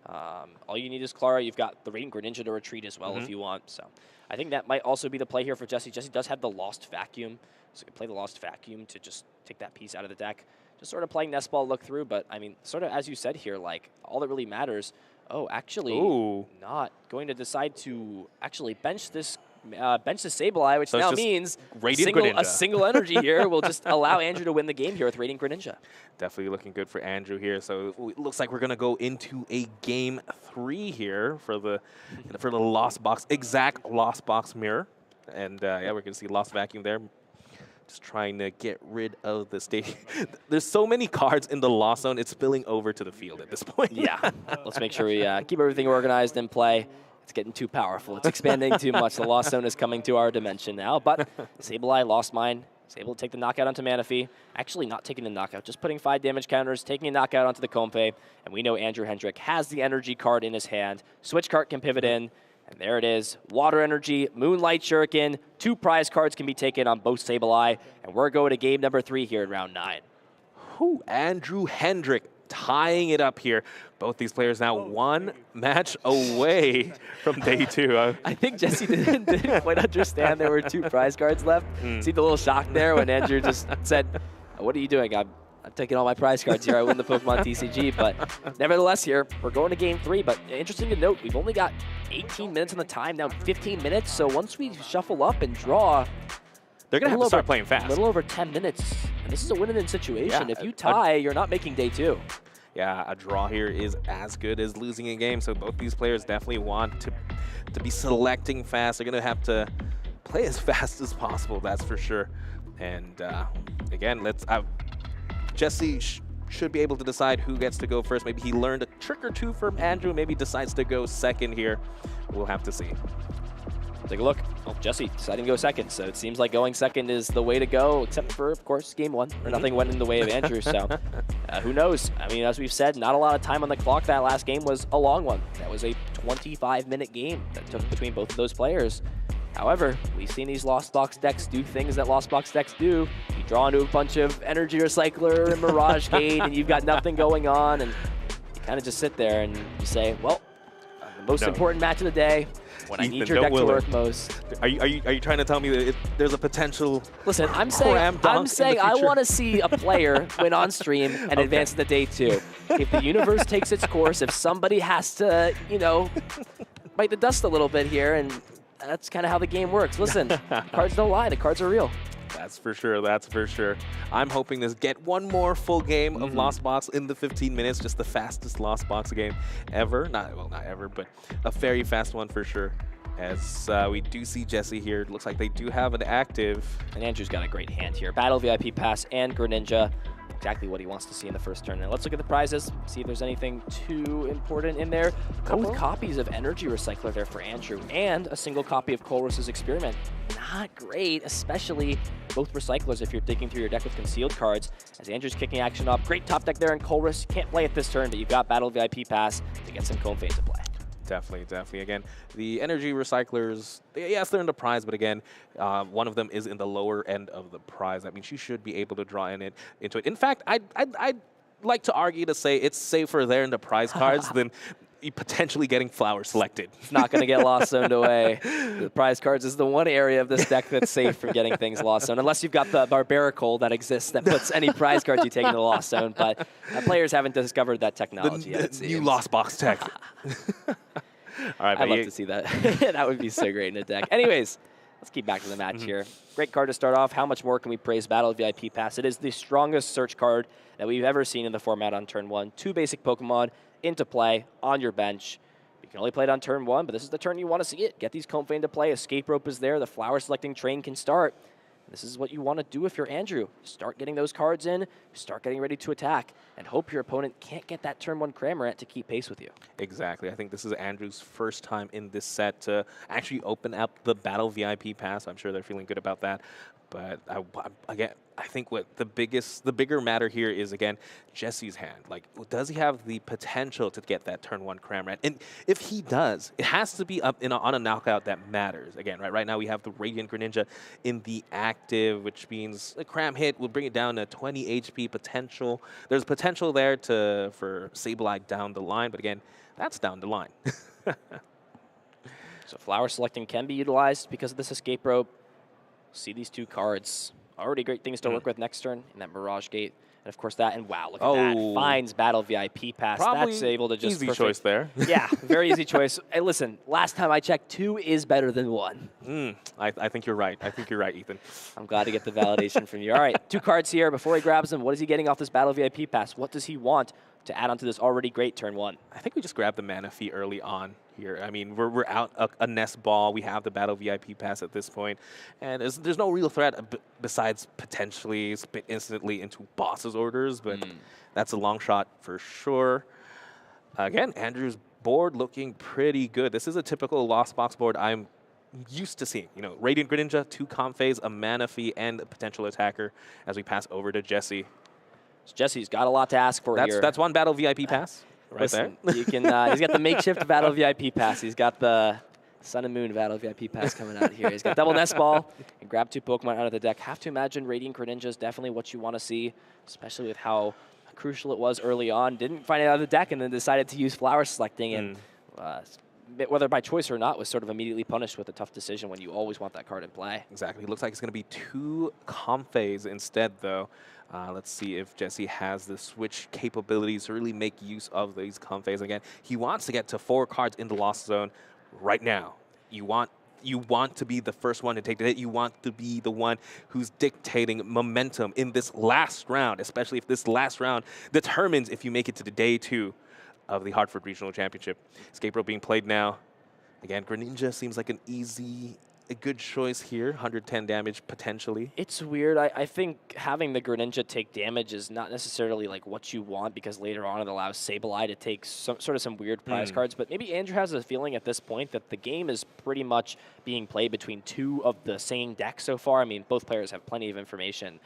all you need is Clara. You've got the Radiant Greninja to retreat as well if you want. So I think that might also be the play here for Jesse. Jesse does have the Lost Vacuum, so you can play the Lost Vacuum to just take that piece out of the deck. Just sort of playing Nest Ball, look through, but I mean, sort of as you said here, like all that really matters. Oh, actually, not going to decide to actually bench this bench the Sableye, which So it's now just means Radiant a Greninja. single energy here will just allow Andrew to win the game here with Radiant Greninja. Definitely looking good for Andrew here. So it looks like we're going to go into a game 3 here for the Lost Box, exact Lost Box mirror. And yeah, we're going to see Lost Vacuum there. Just trying to get rid of the stadium. There's so many cards in the Lost Zone, it's spilling over to the field at this point. Yeah, let's make sure we keep everything organized in play. It's getting too powerful. It's expanding too much. The Lost Zone is coming to our dimension now. But Sableye lost mine. Is able to take the knockout onto Manaphy. Actually not taking the knockout, just putting 5 damage counters, taking a knockout onto the Comfey. And we know Andrew Hedrick has the energy card in his hand. Switch card can pivot in. And there it is, Water Energy, Moonlight Shuriken, 2 prize cards can be taken on both Sableye, and we're going to game number 3 here in round 9. Whew, Andrew Hedrick tying it up here. Both these players now 1 match away from day 2. I think Jesse didn't quite understand there were 2 prize cards left. See the little shock there when Andrew just said, what are you doing? I'm taking all my prize cards here. I win the Pokemon TCG. But nevertheless here, we're going to game 3. But interesting to note, we've only got 18 minutes on the time, now 15 minutes. So once we shuffle up and draw, they're going to have to start playing fast. A little over 10 minutes. And this is a win-win situation. If you tie, you're not making day 2. Yeah, a draw here is as good as losing a game. So both these players definitely want to be selecting fast. They're going to have to play as fast as possible, that's for sure. And again, Jesse should be able to decide who gets to go first. Maybe he learned a trick or 2 from Andrew. Maybe decides to go second here. We'll have to see. Take a look. Oh, Jesse deciding to go second. So it seems like going second is the way to go, except for, of course, game 1. Or nothing went in the way of Andrew. So who knows? I mean, as we've said, not a lot of time on the clock. That last game was a long one. That was a 25-minute game that took between both of those players. However, we've seen these Lost Box decks do things that Lost Box decks do. You draw into a bunch of Energy Recycler and Mirage Gate, and you've got nothing going on, and you kind of just sit there and you say, well, the most important match of the day, when Ethan, I need your deck to work most. Are you trying to tell me that there's a potential? Listen, I'm saying I want to see a player win on stream and advance to day 2. If the universe takes its course, if somebody has to, bite the dust a little bit here, and that's kind of how the game works. Listen, cards don't lie. The cards are real. That's for sure. That's for sure. I'm hoping to get one more full game of Lost Box in the 15 minutes. Just the fastest Lost Box game ever. Not ever, but a very fast one for sure. As we do see Jesse here. It looks like they do have an active. And Andrew's got a great hand here. Battle VIP Pass and Greninja. Exactly what he wants to see in the first turn. Now let's look at the prizes, see if there's anything too important in there. Both copies of Energy Recycler there for Andrew, and a single copy of Colress's Experiment. Not great, especially both recyclers if you're digging through your deck with concealed cards. As Andrew's kicking action off, great top deck there in Colress. Can't play it this turn, but you've got Battle VIP Pass to get some Comfey to play. Definitely. Again, the Energy Recyclers, yes, they're in the prize, but again, one of them is in the lower end of the prize. That means you should be able to draw into it. In fact, I'd like to argue to say it's safer there in the prize cards than potentially getting Flower selected. It's not going to get lost zoned away. The prize cards is the one area of this deck that's safe from getting things lost zone, unless you've got the Barbarical that exists that puts any prize cards you take into the lost zone, but players haven't discovered that technology yet, it seems. New Lost Box tech. All right, I'd love to see that. That would be so great in a deck. Anyways, let's keep back to the match here. Great card to start off. How much more can we praise Battle VIP Pass? It is the strongest search card that we've ever seen in the format on turn 1. 2 basic Pokemon into play on your bench. You can only play it on turn 1, but this is the turn you want to see it. Get these Comfey into play. Escape Rope is there. The flower selecting train can start. This is what you want to do if you're Andrew. Start getting those cards in, start getting ready to attack, and hope your opponent can't get that turn 1 Cramorant to keep pace with you. Exactly. I think this is Andrew's first time in this set to actually open up the Battle VIP Pass. I'm sure they're feeling good about that. But again, I think what the bigger matter here is, again, Jesse's hand. Like, does he have the potential to get that turn 1 Cramorant? And if he does, it has to be up on a knockout that matters. Again, right now we have the Radiant Greninja in the active, which means a Cram hit will bring it down to 20 HP potential. There's potential there for Sableye down the line, but again, that's down the line. So flower selecting can be utilized because of this Escape Rope. See these 2 cards. Already great things to work with next turn in that Mirage Gate And of course that, and wow, look at that. Finds Battle VIP Pass. Probably that's able to just easy choice there. Yeah, very easy choice. Hey, listen, last time I checked, 2 is better than 1. I think you're right. I think you're right, Ethan. I'm glad to get the validation from you. All right, 2 cards here. Before he grabs them, what is he getting off this Battle VIP Pass? What does he want to add on to this already great turn 1? I think we just grabbed the mana fee early on here. I mean, we're out a nest ball. We have the Battle VIP Pass at this point, and there's no real threat besides potentially spit instantly into boss's orders, but that's a long shot for sure. Again, Andrew's board looking pretty good. This is a typical Lost Box board I'm used to seeing. You know, Radiant Greninja, 2 comp phase, a mana fee, and a potential attacker as we pass over to Jesse. So Jesse's got a lot to ask for here. That's 1 Battle VIP Pass. Right there. You can, he's got the makeshift Battle VIP Pass. He's got the Sun and Moon Battle VIP Pass coming out here. He's got double Nest Ball and grab 2 Pokemon out of the deck. Have to imagine Radiant Greninja is definitely what you want to see, especially with how crucial it was early on. Didn't find it out of the deck and then decided to use Flower Selecting, and whether by choice or not, was sort of immediately punished with a tough decision when you always want that card in play. Exactly. It looks like it's going to be 2 comp phase instead, though. Let's see if Jesse has the switch capabilities to really make use of these comp phase. Again, he wants to get to 4 cards in the Lost Zone right now. You want to be the first one to take the hit. You want to be the one who's dictating momentum in this last round, especially if this last round determines if you make it to the day 2 of the Hartford Regional Championship. Escape Rope being played now. Again, Greninja seems like a good choice here. 110 damage potentially. It's weird. I think having the Greninja take damage is not necessarily like what you want, because later on it allows Sableye to take some weird prize cards. But maybe Andrew has a feeling at this point that the game is pretty much being played between 2 of the same decks so far. I mean, both players have plenty of information.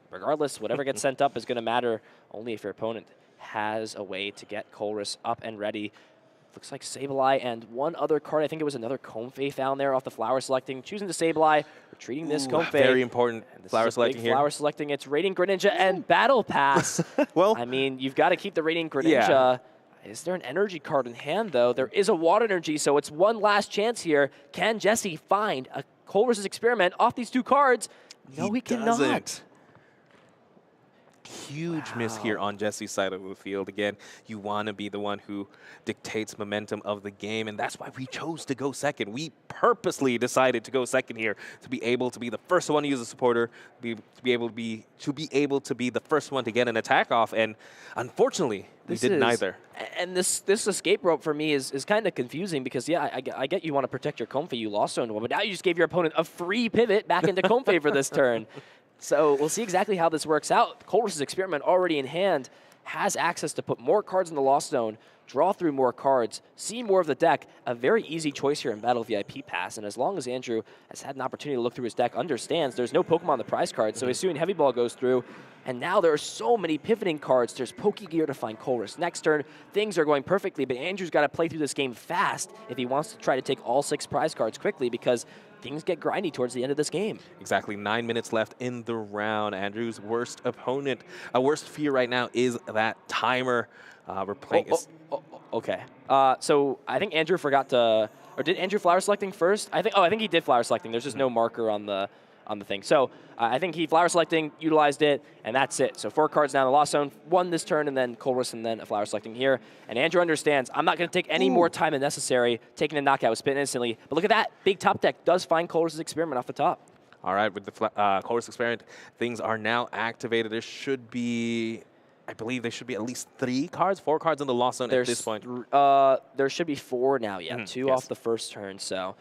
Regardless, whatever gets sent up is going to matter only if your opponent has a way to get Colress up and ready. Looks like Sableye and 1 other card. I think it was another Comfey found there off the Flower Selecting. Choosing to Sableye, retreating this Comfey. Very important Flower Selecting here. Flower Selecting. It's Radiant Greninja and Battle Pass. Well, I mean, you've got to keep the Radiant Greninja. Yeah. Is there an energy card in hand, though? There is a Water Energy, so it's one last chance here. Can Jesse find a Colress's Experiment off these 2 cards? No, he cannot. Huge miss here on Jesse's side of the field. Again, you want to be the one who dictates momentum of the game, and that's why we chose to go second. We purposely decided to go second here to be able to be the first one to use a supporter, to be able to be the first one to get an attack off, and unfortunately, we did neither. And this escape rope for me is kind of confusing because, yeah, I get you want to protect your Comfey. You lost on 1, but now you just gave your opponent a free pivot back into Comfey for this turn. So we'll see exactly how this works out. Colress's Experiment already in hand, has access to put more cards in the Lost Zone, draw through more cards, see more of the deck. A very easy choice here in Battle VIP Pass, and as long as Andrew has had an opportunity to look through his deck, understands there's no Pokemon on the prize card, so Hisuian Heavy Ball goes through, and now there are so many pivoting cards. There's Pokegear to find Colress. Next turn, things are going perfectly, but Andrew's got to play through this game fast if he wants to try to take all 6 prize cards quickly, because things get grindy towards the end of this game. Exactly, 9 minutes left in the round. Andrew's worst opponent, worst fear right now is that timer. We're playing. Okay. So I think Andrew forgot to, or did Andrew Flower Selecting first? I think he did Flower Selecting. There's just no marker on the thing. So I think he Flower Selecting, utilized it, and that's it. So 4 cards now in the Lost Zone, 1 this turn, and then Colress, and then a Flower Selecting here. And Andrew understands, I'm not going to take any more time than necessary, taking the knockout with Spin instantly. But look at that, big top deck does find Colress's Experiment off the top. All right, with the Colress Experiment, things are now activated. There should be, I believe there should be at least 4 cards in the Lost Zone at this point. There should be 4 now, yeah. 2 off the first turn, so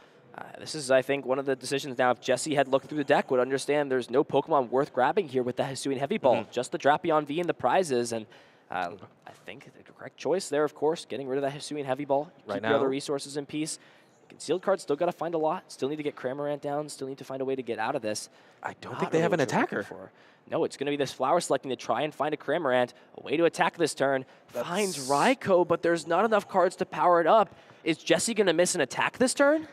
this is, I think, one of the decisions now. If Jesse had looked through the deck, would understand there's no Pokemon worth grabbing here with the Hisuian Heavy Ball. Just the Drapion V and the prizes, and I think the correct choice there, of course, getting rid of that Hisuian Heavy Ball. Keep your other resources in peace. Concealed cards still got to find a lot. Still need to get Cramorant down. Still need to find a way to get out of this. I don't think they have an attacker. No, it's going to be this Flower Selecting to try and find a Cramorant. A way to attack this turn. Finds Raikou, but there's not enough cards to power it up. Is Jesse going to miss an attack this turn?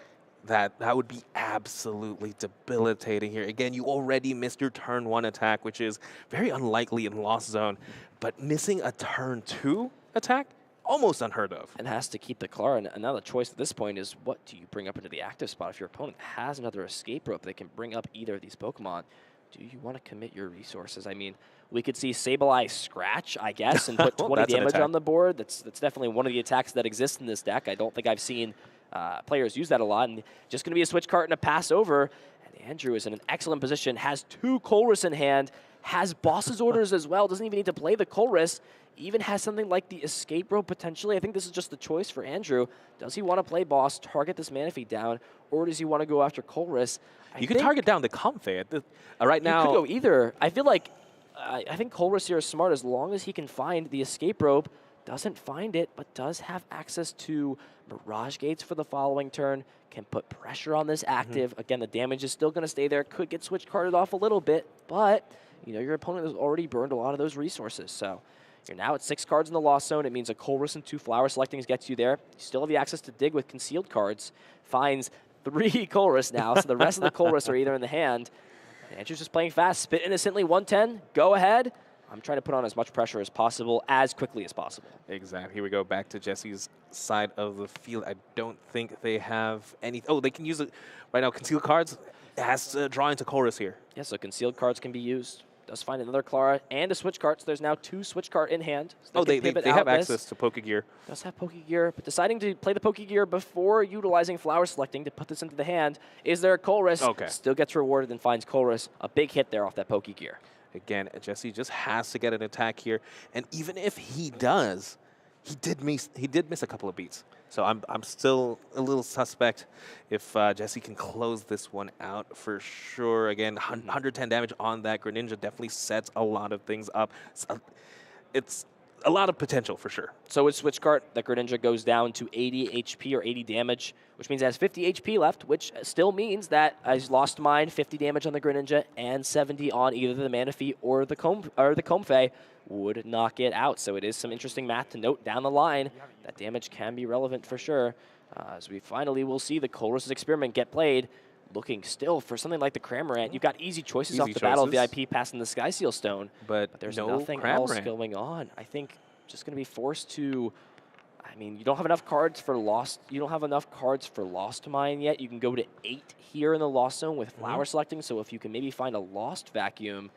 That would be absolutely debilitating here. Again, you already missed your turn 1 attack, which is very unlikely in Lost Zone. But missing a turn 2 attack? Almost unheard of. And has to keep the Clara. And now the choice at this point is, what do you bring up into the active spot? If your opponent has another escape rope, they can bring up either of these Pokemon. Do you want to commit your resources? I mean, We could see Sableye scratch, I guess, and put 20 That's an damage attack. on the board. That's definitely one of the attacks that exists in this deck. I don't think I've seen players use that a lot. And just going to be a switch card and a pass over. And Andrew is in an excellent position, has 2 Colress in hand, has Boss's Orders as well, doesn't even need to play the Colress, even has something like the Escape Rope potentially. I think this is just the choice for Andrew. Does he want to play Boss, target this mana feed down, or does he want to go after Colress? You can target down the Comfey. Right now, you could go either. I feel like I think Colress here is smart as long as he can find the Escape Rope. Doesn't find it, but does have access to Mirage Gates for the following turn. Can put pressure on this active. Again, the damage is still going to stay there. Could get switch carded off a little bit, but you know your opponent has already burned a lot of those resources. So you're now at 6 cards in the Lost Zone. It means a Colress and 2 Flower Selectings gets you there. You still have the access to dig with concealed cards. Finds 3 Colress now, so the rest of the Colress are either in the hand. Andrew's just playing fast. Spit innocently, 110. Go ahead. I'm trying to put on as much pressure as possible, as quickly as possible. Exactly. Here we go back to Jesse's side of the field. I don't think they have any. Oh, they can use it right now. Concealed cards. It has to draw into Colress here. Yeah, so concealed cards can be used. Does find another Clara and a switch card. So there's now 2 switch card in hand. So They have access to Pokegear. Does have Pokegear, but deciding to play the Pokegear before utilizing Flower Selecting to put this into the hand. Is there a Colress? Okay. Still gets rewarded and finds Colress. A big hit there off that Pokegear. Again, Jesse just has to get an attack here, and even if he does, he did miss a couple of beats. So I'm still a little suspect if Jesse can close this one out for sure. Again, 110 damage on that Greninja definitely sets a lot of things up. It's a lot of potential for sure. So with Switch Cart, that Greninja goes down to 80 HP or 80 damage, which means it has 50 HP left, which still means that he's lost mine, 50 damage on the Greninja and 70 on either the Manaphy or the Comfey would knock it out. So it is some interesting math to note down the line. That damage can be relevant for sure. As we finally will see the Colress's Experiment get played. Looking still for something like the Cramorant. You've got easy choices off the Battle VIP passing the Sky Seal Stone. But there's nothing else going on. I think just going to be forced to... I mean, you don't have enough cards for Lost. You don't have enough cards for Lost Mine yet. You can go to 8 here in the Lost Zone with Flower Selecting. So if you can maybe find a Lost Vacuum.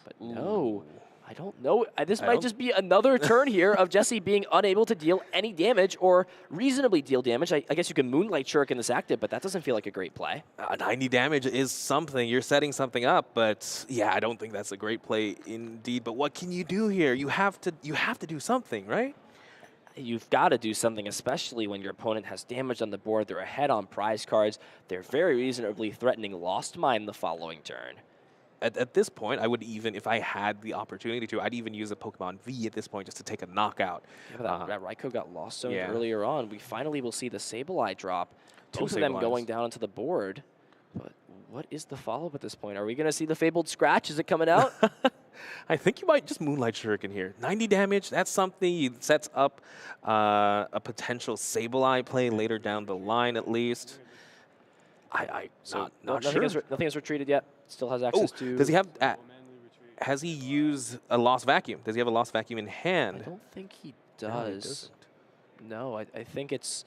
But no... I don't know. This might just be another turn here of Jesse being unable to deal any damage or reasonably deal damage. I guess you can Moonlight Shuriken this active, but that doesn't feel like a great play. 90 damage is something. You're setting something up, but yeah, I don't think that's a great play indeed. But what can you do here? You have to do something, right? You've got to do something, especially when your opponent has damage on the board. They're ahead on prize cards. They're very reasonably threatening Lost Mine the following turn. At this point, I would even, if I had the opportunity to, I'd even use a Pokemon V at this point just to take a knockout. Yeah, that Raikou got Lost Zoned earlier on. We finally will see the Sableye drop. Both of them going down onto the board. But what is the follow-up at this point? Are we going to see the Fabled Scratch? Is it coming out? I think you might just Moonlight Shuriken here. 90 damage, that's something. It sets up a potential Sableye play later down the line at least. Not sure. Nothing has retreated yet. Still has access to... Does he have... has he used a Lost Vacuum? Does he have a Lost Vacuum in hand? I don't think he does. No, I think it's...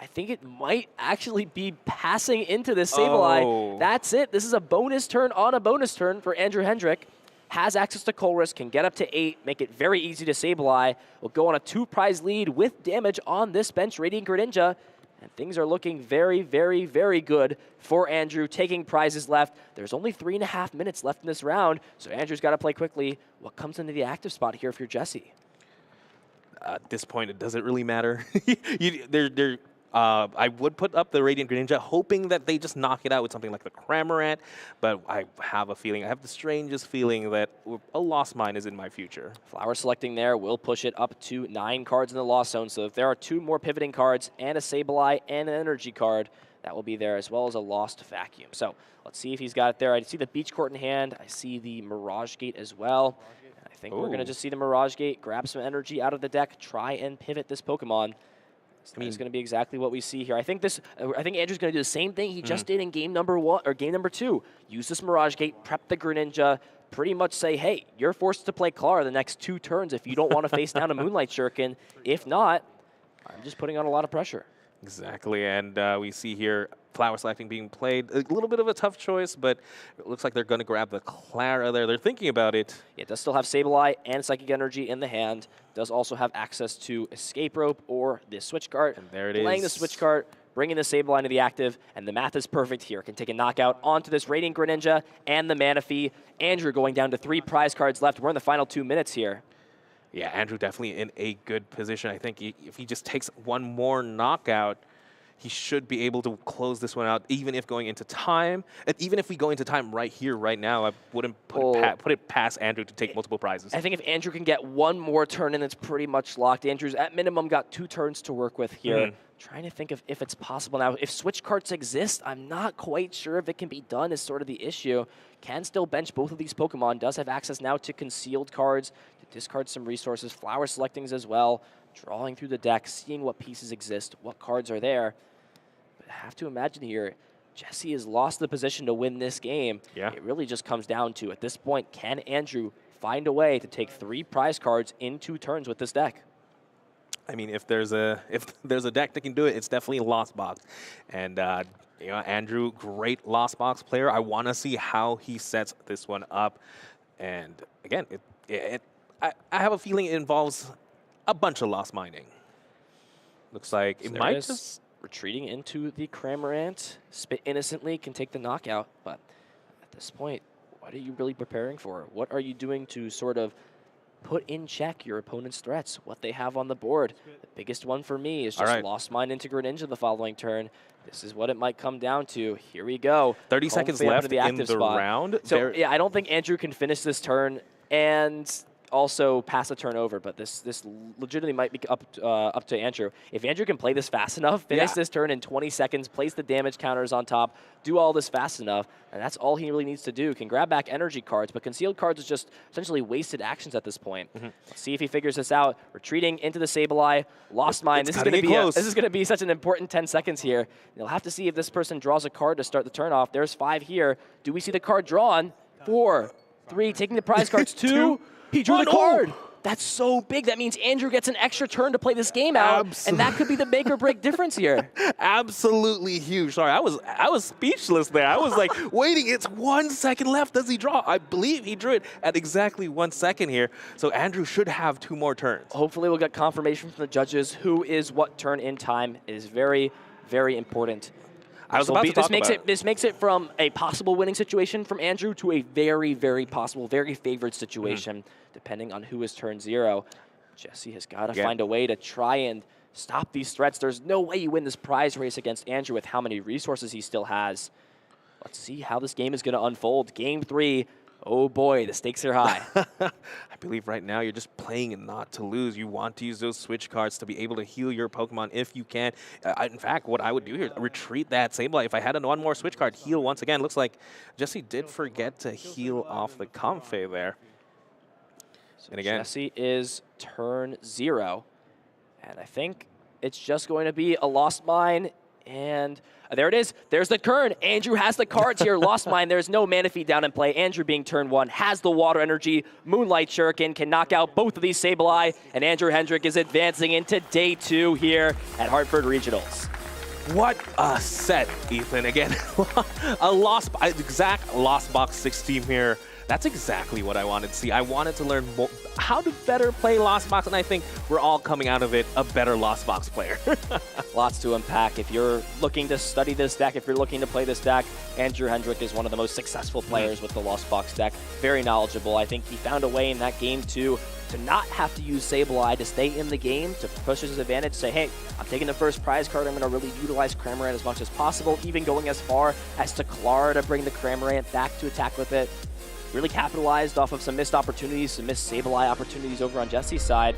I think it might actually be passing into this Sableye. That's it. This is a bonus turn on a bonus turn for Andrew Hedrick. Has access to Colress, can get up to 8, make it very easy to Sableye. Will go on a 2-prize lead with damage on this bench, Radiant Greninja. And things are looking very, very, very good for Andrew, taking prizes left. There's only 3.5 minutes left in this round, so Andrew's got to play quickly. What comes into the active spot here if you're Jesse? At this point, it doesn't really matter. I would put up the Radiant Greninja, hoping that they just knock it out with something like the Cramorant, but I have the strangest feeling that a Lost Mine is in my future. Flower Selecting there will push it up to 9 cards in the Lost Zone, so if there are 2 more pivoting cards and a Sableye and an Energy card, that will be there, as well as a Lost Vacuum. So let's see if he's got it there. I see the Beach Court in hand. I see the Mirage Gate as well. I think we're going to just see the Mirage Gate, grab some energy out of the deck, try and pivot this Pokemon. It's going to be exactly what we see here. I think Andrew's going to do the same thing he just did in game number 1 or game number 2. Use this Mirage Gate, prep the Greninja, pretty much say, hey, you're forced to play Clara the next 2 turns if you don't want to face down a Moonlight Shuriken. If not, I'm just putting on a lot of pressure. Exactly, and we see here Flower Selecting being played. A little bit of a tough choice, but it looks like they're going to grab the Clara there. They're thinking about it. It does still have Sableye and Psychic Energy in the hand. Does also have access to Escape Rope or the Switch Cart. And there it Playing the is. Switch Cart, bringing the Sableye into the active, and the math is perfect here. Can take a knockout onto this Radiant Greninja and the Manaphy. Andrew going down to 3 prize cards left. We're in the final 2 minutes here. Yeah, Andrew definitely in a good position. I think if he just takes one more knockout, he should be able to close this one out, even if going into time. And even if we go into time right here, right now, I wouldn't put it past Andrew to take multiple prizes. I think if Andrew can get one more turn in, it's pretty much locked. Andrew's at minimum got 2 turns to work with here. Trying to think of if it's possible now. If Switch Carts exist, I'm not quite sure if it can be done is sort of the issue. Can still bench both of these Pokemon. Does have access now to concealed cards, to discard some resources, Flower Selectings as well. Drawing through the deck, seeing what pieces exist, what cards are there. But I have to imagine here, Jesse has lost the position to win this game. Yeah. It really just comes down to, at this point, can Andrew find a way to take 3 prize cards in 2 turns with this deck? I mean, if there's a deck that can do it, it's definitely Lost Box. And you know, Andrew, great Lost Box player. I want to see how he sets this one up. And again, I have a feeling it involves a bunch of Lost Mining. Looks like So it there might it is, just retreating into the Cramorant. Spit innocently, can take the knockout. But at this point, what are you really preparing for? What are you doing to sort of put in check your opponent's threats, what they have on the board? The biggest one for me is just Lost Mine into Greninja the following turn. This is what it might come down to. Here we go. 30 Home seconds fan left into the in active the spot. round. So yeah, I don't think Andrew can finish this turn and also pass a turn over, but this legitimately might be up to Andrew. If Andrew can play this fast enough, finish this turn in 20 seconds, place the damage counters on top, do all this fast enough, and that's all he really needs to do. Can grab back energy cards, but concealed cards is just essentially wasted actions at this point. Let's see if he figures this out. Retreating into the Sableye, Lost Mine. This is going to be such an important 10 seconds here. You'll have to see if this person draws a card to start the turn off. There's 5 here. Do we see the card drawn? 4, 3, taking the prize cards. 2. He drew the card. That's so big. That means Andrew gets an extra turn to play this game out, and that could be the make or break difference here. Absolutely huge. Sorry, I was speechless there. I was like, waiting, it's 1 second left. Does he draw? I believe he drew it at exactly 1 second here. So Andrew should have 2 more turns. Hopefully we'll get confirmation from the judges who is what turn in time. It is very, very important. I was about to talk about it. This makes it from a possible winning situation from Andrew to a very, very possible, very favored situation, depending on who is turn 0. Jesse has got to find a way to try and stop these threats. There's no way you win this prize race against Andrew with how many resources he still has. Let's see how this game is going to unfold. Game 3. Oh boy, the stakes are high. I believe right now you're just playing not to lose. You want to use those switch cards to be able to heal your Pokemon if you can. In fact, what I would do here, retreat that Sableye. If I had one more switch card, heal once again. Looks like Jesse did forget to heal off the Comfey there. So and again, Jesse is turn 0. And I think it's just going to be a Lost Mine. And there it is. There's the Kern. Andrew has the cards here. Lost Mine. There's no Manaphy down in play. Andrew being turn 1 has the Water Energy. Moonlight Shuriken can knock out both of these Sableye. And Andrew Hedrick is advancing into day 2 here at Hartford Regionals. What a set, Ethan. Again, exact Lost Box 6 team here. That's exactly what I wanted to see. I wanted to learn more, how to better play Lost Box, and I think we're all coming out of it a better Lost Box player. Lots to unpack. If you're looking to study this deck, if you're looking to play this deck, Andrew Hedrick is one of the most successful players with the Lost Box deck. Very knowledgeable. I think he found a way in that game to not have to use Sableye to stay in the game, to push his advantage, say, hey, I'm taking the first prize card, I'm going to really utilize Cramorant as much as possible, even going as far as to Clara to bring the Cramorant back to attack with it. Really capitalized off of some missed opportunities, some missed Sableye opportunities over on Jesse's side.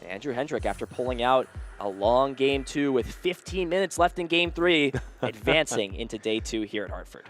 And Andrew Hedrick, after pulling out a long game 2 with 15 minutes left in game 3, advancing into day 2 here at Hartford.